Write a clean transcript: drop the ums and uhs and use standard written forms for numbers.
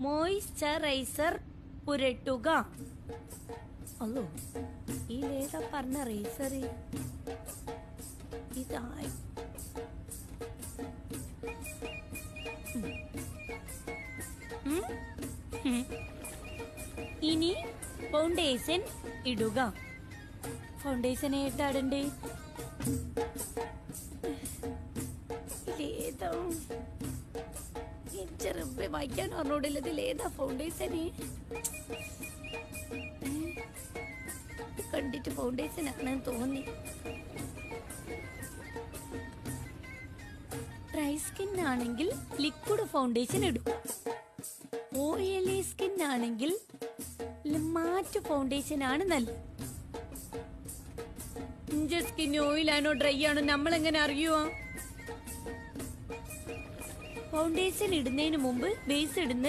Moisturiser പുരട്ടുക. അല്ലോ ഇതിലേതാ പറഞ്ഞ razor? ഇതായി. ഇനി ഫൗണ്ടേഷൻ ഇടുക. ഫൗണ്ടേഷൻ ഏതാടണ്ടേ? ഇതേതാ? ചെറുപ്പ വായിക്കാൻ പറഞ്ഞോടില്ല. ഇതിലേതാ ഫൗണ്ടേഷന്? കണ്ടിട്ട് ഫൗണ്ടേഷൻ ആണെന്ന് തോന്നി. ഡ്രൈ സ്കിൻ ആണെങ്കിൽ ലിക്വിഡ് ഫൗണ്ടേഷൻ ഇടുക. ഓയിലി സ്കിൻ ആണെങ്കിൽ മാറ്റ് ഫൗണ്ടേഷൻ ആണ് നല്ലത്. ഇഞ്ച സ്കിൻ ഓയിലാണോ ഡ്രൈ ആണോ നമ്മളെങ്ങനെ അറിയുവോ? ഫൗണ്ടേഷൻ ഇടുന്നതിന് മുമ്പ് ബേസ് ഇടുന്ന